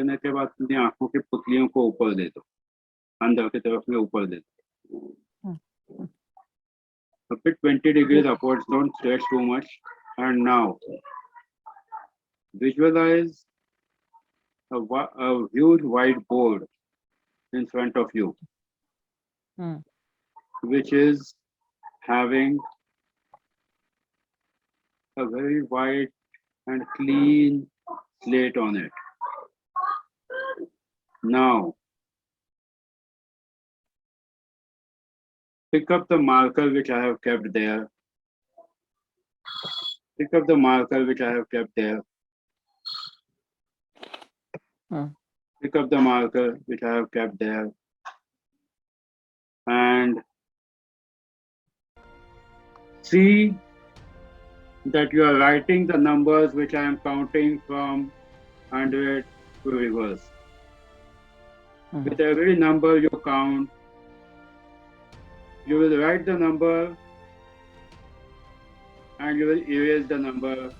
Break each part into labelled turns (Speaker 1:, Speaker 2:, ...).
Speaker 1: करने के बाद अपनी आंखों की पुतलियों को ऊपर दे दो, अंदर की तरफ में ऊपर दे दो. A bit 20 degrees upwards, don't stretch too much. And now, visualize a huge whiteboard in front of you, which is having a very white and clean slate on it. Now, pick up the marker which I have kept there. Pick up the marker which I have kept there. Pick up the marker which I have kept there. And see that you are writing the numbers which I am counting from 100 to reverse. With every number you count, you will write the number and you will erase the number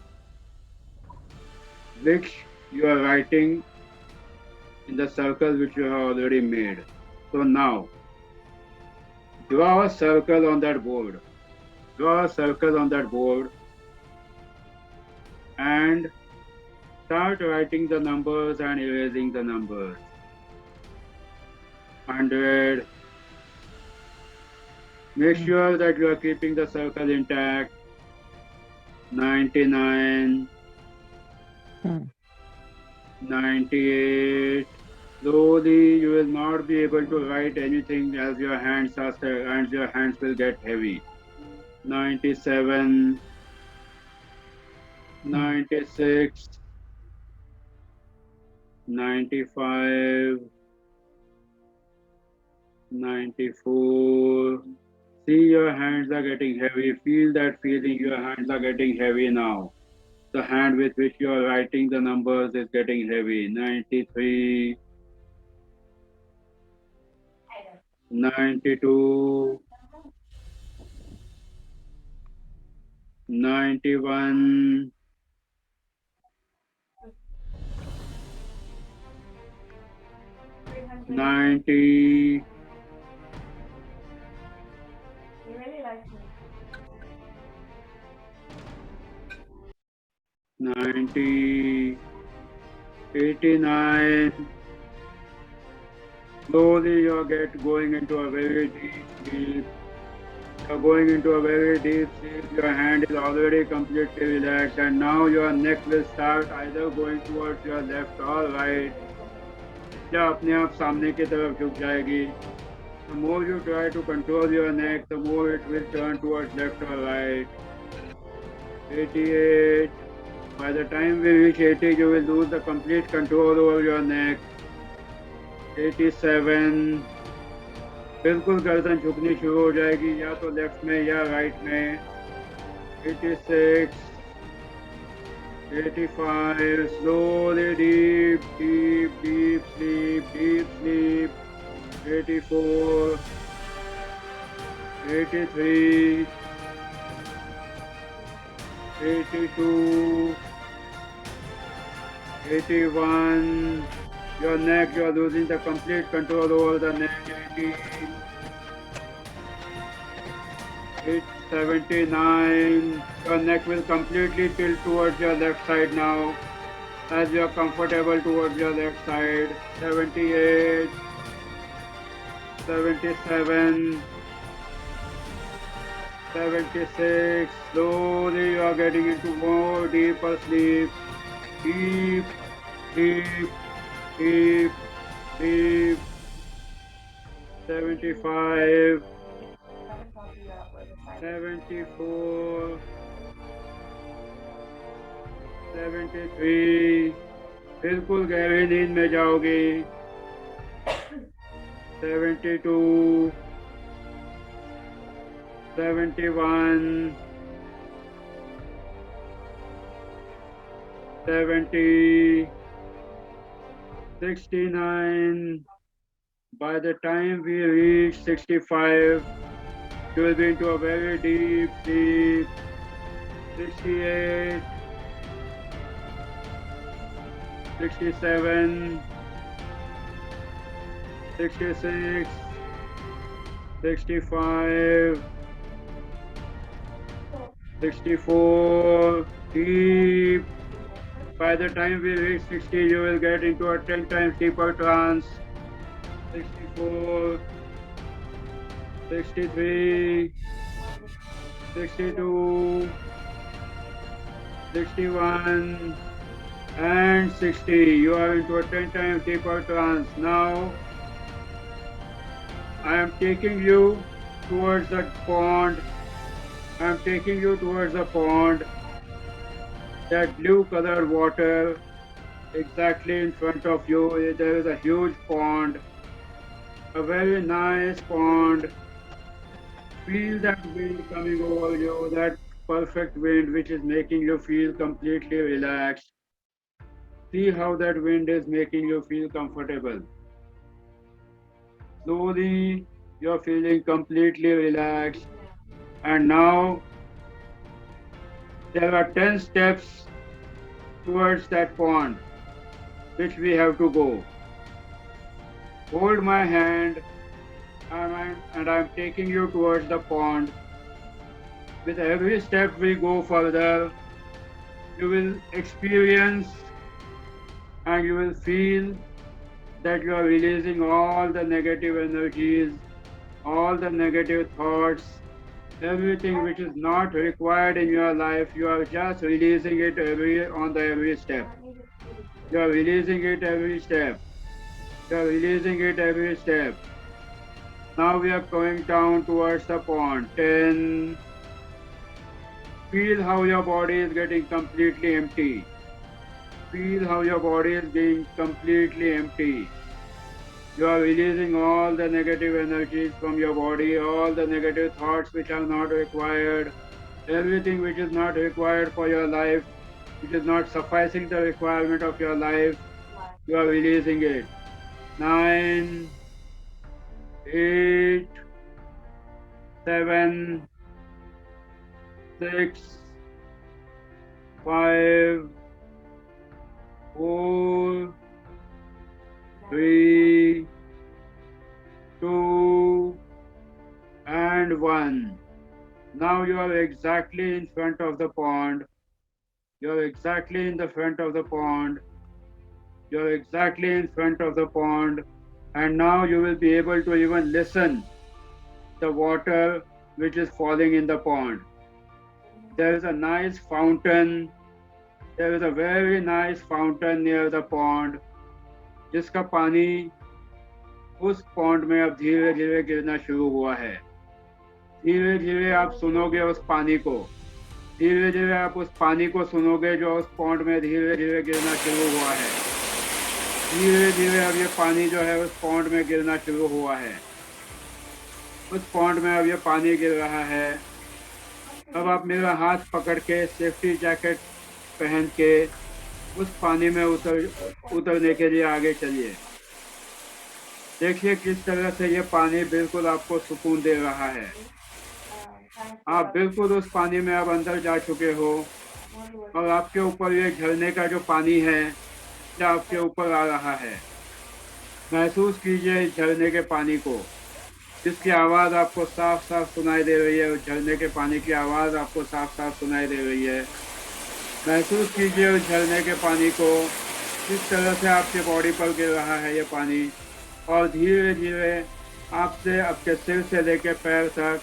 Speaker 1: which you are writing in the circle which you have already made. So now, draw a circle on that board. Draw a circle on that board and start writing the numbers and erasing the numbers. 100. Make sure that you are keeping the circle intact. 99. 98. Slowly, you will not be able to write anything as your hands will get heavy. 97. 96. 95. 94. See, your hands are getting heavy. Feel that feeling. Your hands are getting heavy now. The hand with which you are writing the numbers is getting heavy. 93. 92. 91. 90. 90. 89. Slowly you are going into a very deep sleep. You are going into a very deep sleep. Your hand is already completely relaxed, and now your neck will start either going towards your left or right. या अपने आप सामने की तरफ झुक जाएगी. The more you try to control your neck, the more it will turn towards left or right. 88. By the time we reach 80, you will lose the complete control over your neck. 87. बिल्कुल गर्दन झुकनी शुरू हो जाएगी, या तो left में या right में. 86. 85. Slowly deep sleep. 84. 83. 82. 81. Your neck, you are losing the complete control over the neck. 80. 79. Your neck will completely tilt towards your left side now, as you are comfortable towards your left side. 78. 77. 76. Slowly you are getting into more deeper sleep. Deep. 75. 74. 73. बिल्कुल गहरी नींद में जाओगे. 72. 71. 70. 69. By the time we reach 65, you will be into a very deep sleep. 68. 67. 66, 65, 64. Deep. By the time we reach 60, you will get into a 10 times deeper trance. 64, 63, 62, 61, and 60. You are into a 10 times deeper trance. Now, I am taking you towards the pond. I am taking you towards the pond. That blue colored water exactly in front of you. There is a huge pond. A very nice pond. Feel that wind coming over you, that perfect wind which is making you feel completely relaxed. See how that wind is making you feel comfortable. Slowly, you're feeling completely relaxed. And now, there are 10 steps towards that pond which we have to go. Hold my hand and I'm taking you towards the pond. With every step we go further, you will experience and you will feel that you are releasing all the negative energies, all the negative thoughts, everything which is not required in your life. You are just releasing it every step. You are releasing it every step. You are releasing it every step. Now we are going down towards the pond. 10. Feel how your body is getting completely empty. Feel how your body is being completely empty. You are releasing all the negative energies from your body, all the negative thoughts which are not required, everything which is not required for your life, which is not sufficing the requirement of your life, you are releasing it. 9, 8, 7, 6, 5, 4, 3, 2, and 1. Now you are exactly in front of the pond. You are exactly in the front of the pond. You are exactly in front of the pond. And now you will be able to even listen the water which is falling in the pond. There is a nice fountain. There is a very nice fountain near the pond, जिसका पानी उस pond में अब धीरे धीरे गिरना शुरू हुआ है. धीरे धीरे आप सुनोगे उस पानी को. धीरे धीरे आप उस पानी को सुनोगे जो उस पॉन्ड में धीरे धीरे गिरना शुरू हुआ है. धीरे धीरे अब ये पानी जो है उस पॉन्ड में गिरना शुरू हुआ है. उस पॉन्ड में अब ये पानी गिर रहा है. अब आप मेरा हाथ पकड़ के सेफ्टी जैकेट पहन के उस पानी में उतरने के लिए आगे चलिए. देखिए किस तरह से ये पानी बिल्कुल आपको सुकून दे रहा है. आप बिल्कुल उस पानी में अब अंदर जा चुके हो और आपके ऊपर ये झरने का जो पानी है जो आपके ऊपर आ रहा है. महसूस कीजिए इस झरने के पानी को, जिसकी आवाज़ आपको साफ साफ सुनाई दे रही है. उस झरने के पानी की आवाज़ आपको साफ साफ सुनाई दे रही है. महसूस कीजिए उस झरने के पानी को, किस तरह से आपके बॉडी पर गिर रहा है ये पानी और धीरे धीरे आपसे आपके सिर से लेकर पैर तक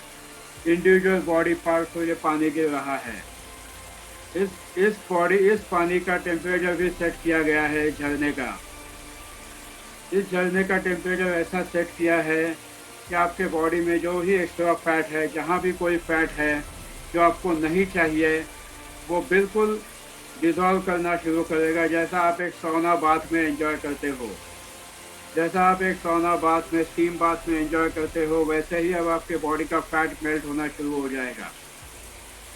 Speaker 1: इंडिविजुअल बॉडी पार्ट को ये पानी गिर रहा है. इस पानी का टेम्परेचर भी सेट किया गया है. झरने का इस झरने का टेम्परेचर ऐसा सेट किया है कि आपके बॉडी में जो भी एक्स्ट्रा फैट है, जहाँ भी कोई फैट है जो आपको नहीं चाहिए, वो बिल्कुल डिज़ोल्व करना शुरू करेगा. जैसा आप एक सौना बाथ में एंजॉय करते हो, जैसा आप एक सौना बाथ में स्टीम बाथ में एंजॉय करते हो, वैसे ही अब आपके बॉडी का फैट मेल्ट होना शुरू हो जाएगा.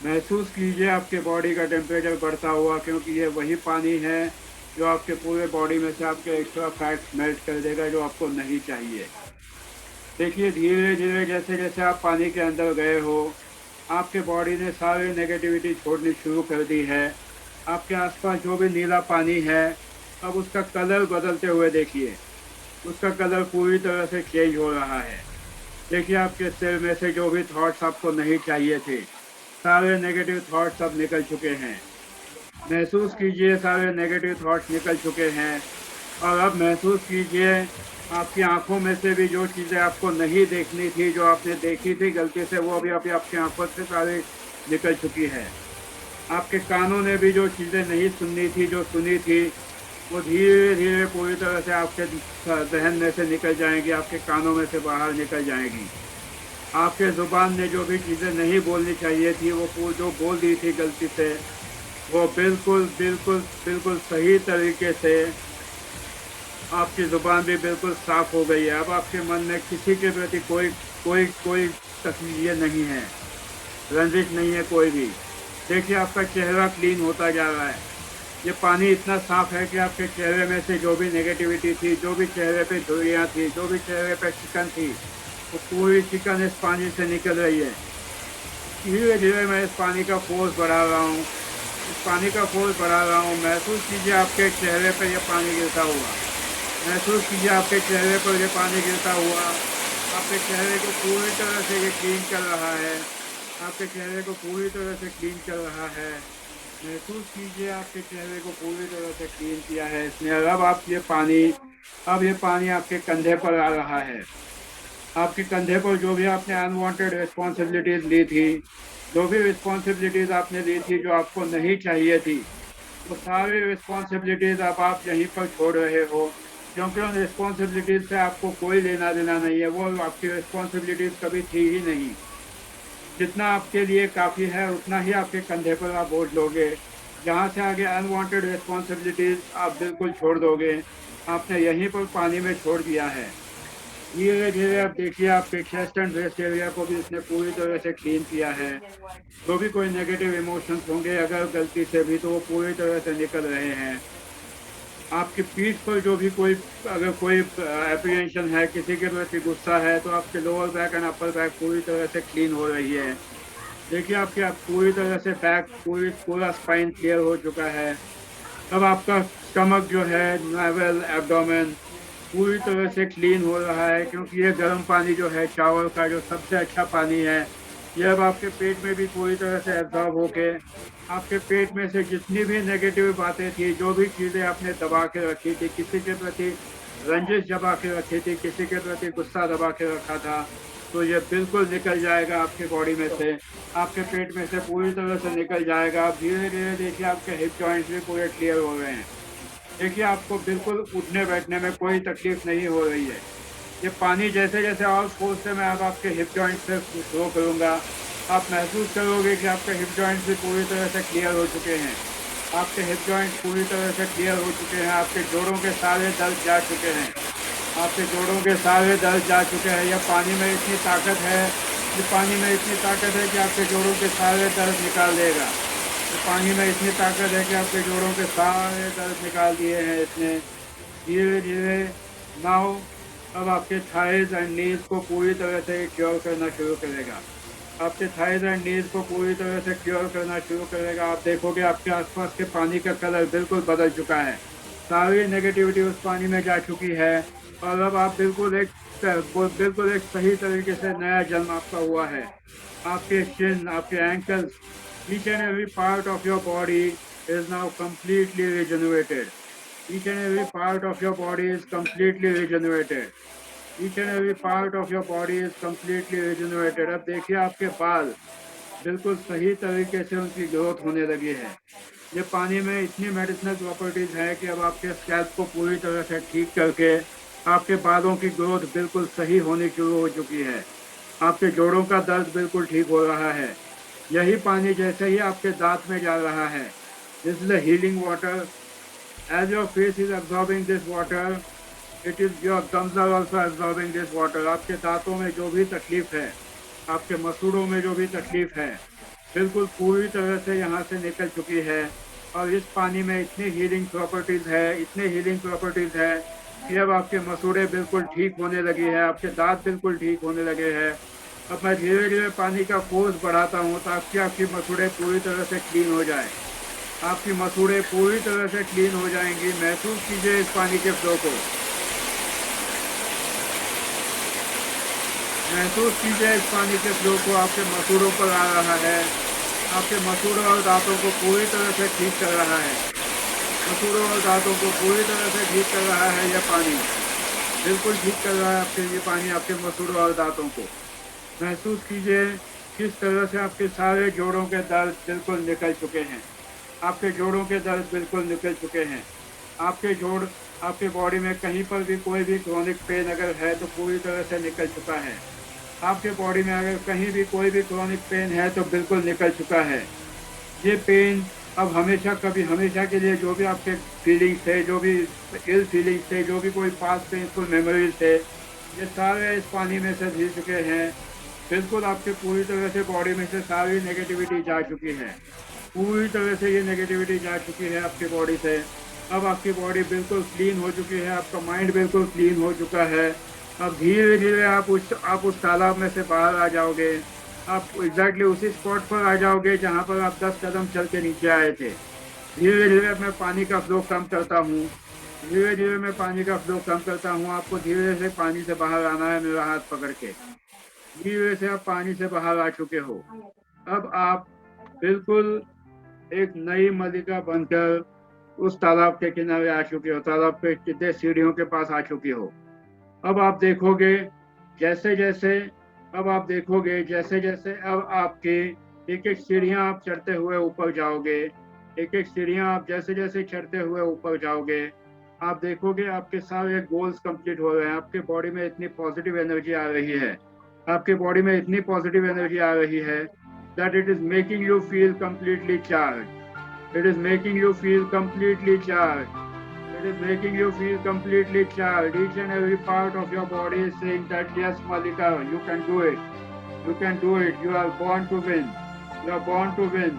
Speaker 1: महसूस कीजिए आपके बॉडी का टेम्परेचर बढ़ता हुआ, क्योंकि ये वही पानी है जो आपके पूरे बॉडी में से आपके एक्स्ट्रा फैट मेल्ट कर देगा जो आपको नहीं चाहिए. देखिए धीरे धीरे जैसे जैसे आप पानी के अंदर गए हो, आपके बॉडी ने सारी नेगेटिविटी छोड़नी शुरू कर दी है. आपके आसपास जो भी नीला पानी है, अब उसका कलर बदलते हुए देखिए. उसका कलर पूरी तरह से चेंज हो रहा है। देखिए आपके सिर में से जो भी थॉट्स आपको नहीं चाहिए थे, सारे नेगेटिव थॉट्स अब निकल चुके हैं। महसूस कीजिए सारे नेगेटिव थॉट्स निकल चुके हैं। और अब महसूस कीजिए आपकी आंखों में से भी जो चीज़ें आपको नहीं देखनी थी, जो आपने देखी थी गलती से, वो अभी अभी आपकी आंखों से सारी निकल चुकी है। आपके कानों ने भी जो चीज़ें नहीं सुननी थी, जो सुनी थी, वो धीरे धीरे पूरी तरह से आपके जहन में से निकल जाएंगी, आपके कानों में से बाहर निकल जाएगी। आपके जुबान ने जो भी चीज़ें नहीं बोलनी चाहिए थी, वो जो बोल दी थी गलती से, वो बिल्कुल बिल्कुल बिल्कुल सही तरीके से आपकी जुबान भी बिल्कुल साफ हो गई है। अब आपके मन में किसी के प्रति कोई कोई कोई तकलीफ नहीं है, रंजिश नहीं है कोई भी। देखिए आपका चेहरा क्लीन होता जा रहा है। ये पानी इतना साफ है कि आपके चेहरे में से जो भी नेगेटिविटी थी, जो भी चेहरे पे झुर्रियाँ थी, जो भी चेहरे पे चिकन थी, वो पूरी चिकन इस पानी से निकल रही है। धीरे धीरे मैं इस पानी का फोर्स बढ़ा रहा हूँ, इस पानी का फोर्स बढ़ा रहा हूँ। महसूस कीजिए आपके चेहरे पर यह पानी गिरता हुआ। महसूस कीजिए आपके चेहरे पर ये पानी गिरता हुआ। आपके चेहरे को पूरी तरह से ये क्लीन कर रहा है। आपके चेहरे को पूरी तरह से क्लीन कर रहा है। महसूस कीजिए आपके चेहरे को पूरी तरह से क्लीन किया है इसने। और अब ये पानी आपके कंधे पर आ रहा है। आपके कंधे पर जो भी आपने अनवांटेड रिस्पॉन्सिबिलिटीज ली थी, जो भी रिस्पॉन्सिबिलिटीज आपने ली थी जो आपको नहीं चाहिए थी, वो सारी रिस्पॉन्सिबिलिटीज अब आप यहीं पर छोड़ रहे हो, क्योंकि उन रिस्पॉन्सिबिलिटीज से आपको कोई लेना देना नहीं है। वो आपकी रिस्पॉन्सिबिलिटीज कभी थी ही नहीं। जितना आपके लिए काफ़ी है उतना ही आपके कंधे पर आप बोझ लोगे। जहाँ से आगे अनवांटेड रिस्पॉन्सिबिलिटीज आप बिल्कुल छोड़ दोगे, आपने यहीं पर पानी में छोड़ दिया है। धीरे धीरे आप देखिए आपके चेस्ट एंड ब्रेस्ट एरिया को भी इसने पूरी तरह से क्लीन किया है। जो भी कोई नेगेटिव इमोशंस होंगे अगर गलती से भी, तो वो पूरी तरह से निकल रहे हैं। आपकी पीठ पर जो भी अगर कोई एप्रीहेंशन है, किसी के प्रति गुस्सा है, तो आपके lower back and upper back पूरी तरह से क्लीन हो रही है। देखिए आपके आप पूरी तरह से बैक पूरा स्पाइन क्लियर हो चुका है। अब आपका स्टमक जो है, नावल, एब्डोमेन पूरी तरह से क्लीन हो रहा है, क्योंकि ये गर्म पानी जो है चावल का, जो सबसे अच्छा पानी है, ये अब आपके पेट में भी पूरी तरह से एब्जॉर्ब होके आपके पेट में से जितनी भी नेगेटिव बातें थी, जो भी चीज़ें आपने दबा के रखी थी, किसी के प्रति रंजिश दबा के रखी थी, किसी के प्रति गुस्सा दबा के रखा था, तो ये बिल्कुल निकल जाएगा आपके बॉडी में से, आपके पेट में से पूरी तरह से निकल जाएगा। आप धीरे धीरे देखिए आपके हिप जॉइंट्स भी पूरे क्लियर हो रहे हैं। देखिए आपको बिल्कुल उठने बैठने में कोई तकलीफ नहीं हो रही है। ये पानी जैसे जैसे और फोर्स से मैं अब आपके हिप जॉइंट से फ्लो करूँगा, आप महसूस करोगे कि आपके हिप जॉइंट्स भी पूरी तरह से क्लियर हो चुके हैं। आपके हिप जॉइंट्स पूरी तरह से क्लियर हो चुके हैं। आपके जोड़ों के सारे दर्द जा चुके हैं। आपके जोड़ों के सारे दर्द जा चुके हैं। यह पानी में इतनी ताकत है, ये पानी में इतनी ताकत है कि आपके जोड़ों के सारे दर्द निकाल देगा। ये पानी में इतनी ताकत है कि आपके जोड़ों के सारे दर्द निकाल दिए हैं इसने। धीरे धीरे नाउ अब आपके थाइज एंड नीज को पूरी तरह से क्योर करना शुरू करेगा। आपके थाइज एंड नीज को पूरी तरह से क्योर करना शुरू करेगा। आप देखोगे आपके आसपास के पानी का कलर बिल्कुल बदल चुका है। सारी नेगेटिविटी उस पानी में जा चुकी है और अब आप बिल्कुल एक सही तरीके से नया जन्म आपका हुआ है। आपके चिन, आपके ankles, each and every part of your body is now completely regenerated. Each and every part of your body is completely regenerated. Each and every part of your body is completely regenerated. अब देखिए आपके बाल बिल्कुल सही तरीके से उनकी growth होने लगी है। ये पानी में इतनी मेडिसिनल प्रॉपर्टीज है कि अब आपके स्कैल्प को पूरी तरह से ठीक करके आपके बालों की ग्रोथ बिल्कुल सही होनी शुरू हो चुकी है। आपके जोड़ों का दर्द बिल्कुल ठीक हो रहा है। यही पानी जैसे ही आपके दांत में जा रहा है, this is a healing water. As your face is absorbing this water, it is your gums are also absorbing this water. आपके दांतों में जो भी तकलीफ है, आपके मसूड़ों में जो भी तकलीफ है, बिल्कुल पूरी तरह से यहाँ से निकल चुकी है। और इस पानी में इतनी हीलिंग प्रॉपर्टीज है, इतनी हीलिंग प्रॉपर्टीज है कि अब आपके मसूड़े बिल्कुल ठीक होने लगी है, आपके दांत बिल्कुल ठीक होने लगे हैं। अब मैं धीरे धीरे पानी का फोर्स बढ़ाता हूँ ताकि आपकी मसूड़े पूरी तरह से क्लीन हो जाए। आपकी मसूड़े पूरी तरह से क्लीन हो जाएंगी। महसूस कीजिए इस पानी के फ्लो को। महसूस कीजिए इस पानी के फ्लो को, आपके मसूड़ों पर आ रहा है, आपके मसूड़ों और दांतों को पूरी तरह से ठीक कर रहा है। मसूड़ों और दांतों को पूरी तरह से ठीक कर रहा है यह पानी, बिल्कुल ठीक कर रहा है आपके ये पानी आपके मसूड़ों और दांतों को। महसूस कीजिए किस तरह से आपके सारे जोड़ों के दर्द बिल्कुल निकल चुके हैं। आपके जोड़ों के दर्द बिल्कुल निकल चुके हैं। आपके जोड़, आपके बॉडी में कहीं पर भी कोई भी क्रोनिक पेन अगर है तो पूरी तरह से निकल चुका है। आपके बॉडी में अगर कहीं भी कोई भी क्रोनिक पेन है तो बिल्कुल निकल चुका है। ये पेन अब हमेशा, कभी हमेशा के लिए, जो भी आपके फीलिंग्स थे, जो भी इल फीलिंग्स थे, जो भी कोई पास्ट पेनफुल मेमोरीज थे, ये सारे इस पानी में से धीर चुके हैं। बिल्कुल आपके पूरी तरह से बॉडी में से सारी नेगेटिविटी जा चुकी है। पूरी तरह से ये नेगेटिविटी जा चुकी है आपकी बॉडी से। अब आपकी बॉडी बिल्कुल क्लीन हो चुकी है, आपका माइंड बिल्कुल क्लीन हो चुका है। अब धीरे धीरे आप उस तालाब में से बाहर आ जाओगे। आप एग्जैक्टली उसी स्पॉट पर आ जाओगे जहाँ पर आप 10 कदम चल के नीचे आए थे। धीरे धीरे मैं पानी का फ्लो कम करता हूँ, धीरे धीरे मैं पानी का फ्लो कम करता हूँ। आपको धीरे से पानी से बाहर आना है, मेरा हाथ पकड़ के। धीरे से आप पानी से बाहर आ चुके हो। अब आप बिल्कुल एक नई मलिका बनकर उस तालाब के किनारे आ चुके हो, तालाब पे कितने सीढ़ियों के पास आ चुके हो। अब आप देखोगे जैसे जैसे अब आपके एक एक सीढ़ियां आप चढ़ते हुए ऊपर जाओगे, एक एक सीढ़ियां आप जैसे जैसे चढ़ते हुए ऊपर जाओगे, आप देखोगे आपके सारे गोल्स कंप्लीट हो रहे हैं। आपके बॉडी में इतनी पॉजिटिव एनर्जी आ रही है, आपके बॉडी में इतनी पॉजिटिव एनर्जी आ रही है that it is making you feel completely charged. It is making you feel completely charged. It is making you feel completely charged. Each and every part of your body is saying that yes, Malika, you can do it. You can do it. You are born to win. You are born to win.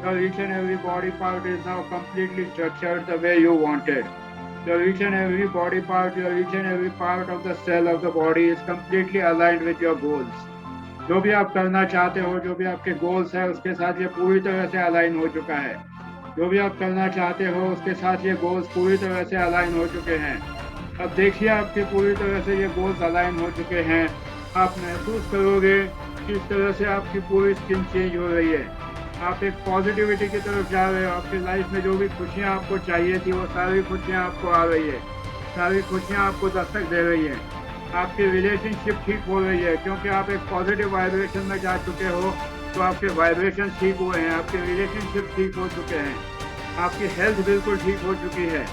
Speaker 1: Your each and every body part is now completely structured the way you wanted. Your each and every body part, your each and every part of the cell of the body is completely aligned with your goals. जो भी आप करना चाहते हो, जो भी आपके goals है, उसके साथ ये पूरी तरह से अलाइन हो चुका है। जो भी आप करना चाहते हो उसके साथ ये गोल्स पूरी तरह से अलाइन हो चुके हैं। अब देखिए आपके पूरी तरह से ये गोल्स अलाइन हो चुके हैं। आप महसूस करोगे किस तरह से आपकी पूरी स्किन चेंज हो रही है। आप एक पॉजिटिविटी की तरफ जा रहे हो। आपकी लाइफ में जो भी खुशियाँ आपको चाहिए थी वो सारी खुशियाँ आपको आ रही है, सारी खुशियाँ आपको दस्तक दे रही है। आपकी रिलेशनशिप ठीक हो रही है क्योंकि आप एक पॉजिटिव वाइब्रेशन में जा चुके हो, तो आपके वाइब्रेशन ठीक हुए हैं, आपके रिलेशनशिप ठीक हो चुके हैं, आपकी हेल्थ बिल्कुल ठीक हो चुकी है।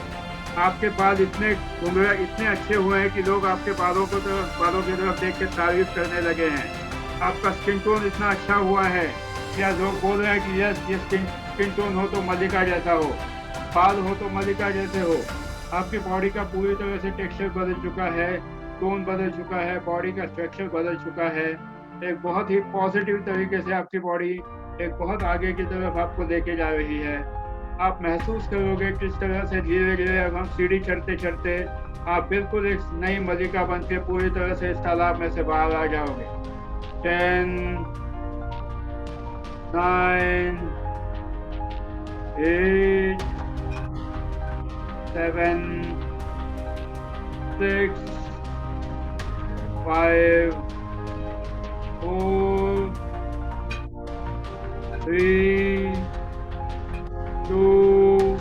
Speaker 1: आपके बाल इतने अच्छे हुए हैं कि लोग आपके बालों की तरफ देख के तारीफ करने लगे हैं। आपका स्किन टोन इतना अच्छा हुआ है कि लोग बोल रहे हैं कि यस, ये स्किन टोन हो तो मलिका जैसा हो, बाल हो तो मलिका जैसे हो। आपकी बॉडी का पूरी तरह से टेक्सचर बदल चुका है, टोन बदल चुका है, बॉडी का स्ट्रक्चर बदल चुका है। एक बहुत ही पॉजिटिव तरीके से आपकी बॉडी एक बहुत आगे की तरफ आपको लेके जा रही है। आप महसूस करोगे किस तरह से धीरे धीरे अब हम सीढ़ी चढ़ते चढ़ते आप बिल्कुल एक नई मलिका बन के पूरी तरह से इस तालाब में से बाहर आ जाओगे। 10, 9, 8, 7, 6, 5, 4, 3, 2,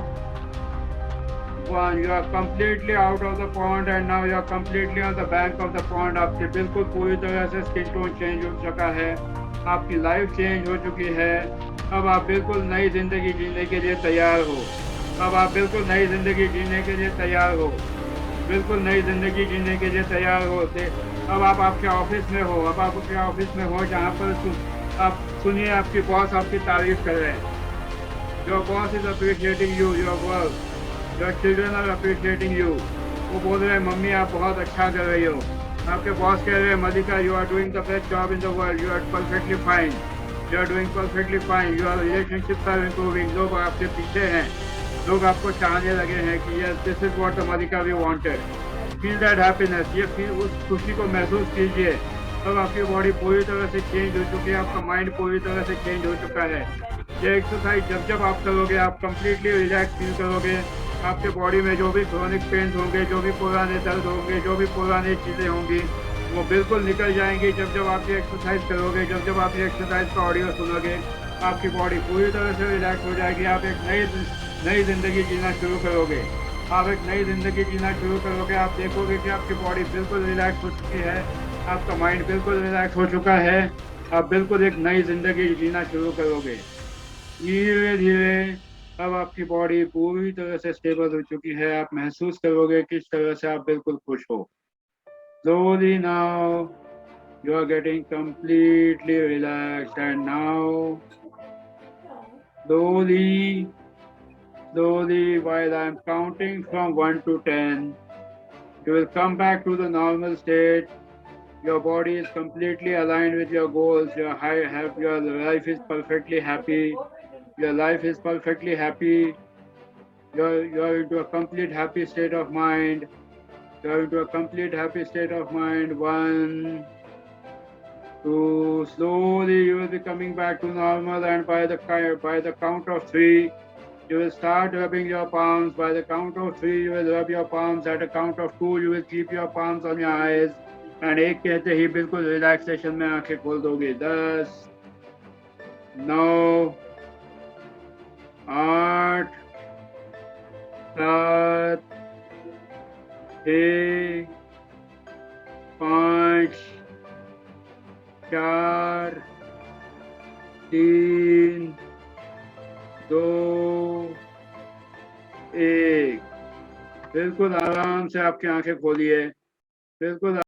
Speaker 1: 1. You are completely out of the pond and now you are completely on the bank of the pond. आपकी बिल्कुल पूरी तरह से स्किन टोन चेंज हो चुका है, आपकी लाइफ चेंज हो चुकी है। अब आप बिल्कुल नई जिंदगी जीने के लिए तैयार हो। अब आप बिल्कुल नई जिंदगी जीने के लिए तैयार हो, बिल्कुल नई जिंदगी जीने के लिए तैयार हो। अब आप आपके ऑफिस में हो, अब आप अपने ऑफिस में हो जहाँ पर आप सुनिए आपकी बॉस आपकी तारीफ कर रहे हैं। Your boss is appreciating you, your work, your children are appreciating you. वो बोल रहे हैं मम्मी आप बहुत अच्छा कर रही हो। आपके बॉस कह रहे हैं Malika you are doing the best job in the world, you are perfectly fine, you are doing perfectly fine, your relationships are improving. लोग आपके पीछे हैं, लोग आपको चाहने लगे हैं कि yes this is what the मलिका we wanted. Feel that happiness, ये फील, उस खुशी को महसूस कीजिए। अब आपकी बॉडी पूरी तरह से चेंज हो चुकी है, आपका माइंड पूरी तरह से चेंज हो चुका है। ये एक्सरसाइज जब जब आप करोगे आप कंप्लीटली रिलैक्स फील करोगे। आपके बॉडी में जो भी क्रोनिक पेन होंगे, जो भी पुराने दर्द होंगे, जो भी पुरानी चीज़ें होंगी, वो बिल्कुल निकल जाएंगी जब जब आप ये एक्सरसाइज करोगे, जब जब आप ये एक्सरसाइज का ऑडियो सुनोगे। आपकी बॉडी पूरी तरह से रिलैक्स हो जाएगी। आप एक नई नई जिंदगी जीना शुरू करोगे। आप एक नई जिंदगी जीना शुरू करोगे। आप देखोगे कि आपकी बॉडी बिल्कुल रिलैक्स हो चुकी है। आपका माइंड बिल्कुल रिलैक्स हो चुका है। आप बिल्कुल एक नई जिंदगी जीना शुरू करोगे। धीरे धीरे अब आपकी बॉडी पूरी तरह से स्टेबल हो चुकी है। आप महसूस करोगे किस तरह से आप बिल्कुल खुश हो। Slowly now you are getting completely relaxed, and now slowly, slowly, while I am counting from 1 to 10, you will come back to the normal state. Your body is completely aligned with your goals. Your life is perfectly happy. Your life is perfectly happy. You're into a complete happy state of mind. You're into a complete happy state of mind. 1, 2, slowly you will be coming back to normal, and by the count of 3, you will start rubbing your palms. By the count of 3, you will rub your palms. At a count of 2, you will keep your palms on your eyes. And एक कहते ही बिल्कुल relaxation में आंखें खोल दोगे। 10, 9, 8, 7, 6, 5, 4, 3, 2, 1। बिल्कुल आराम से आपकी आंखें खोलिए। बिल्कुल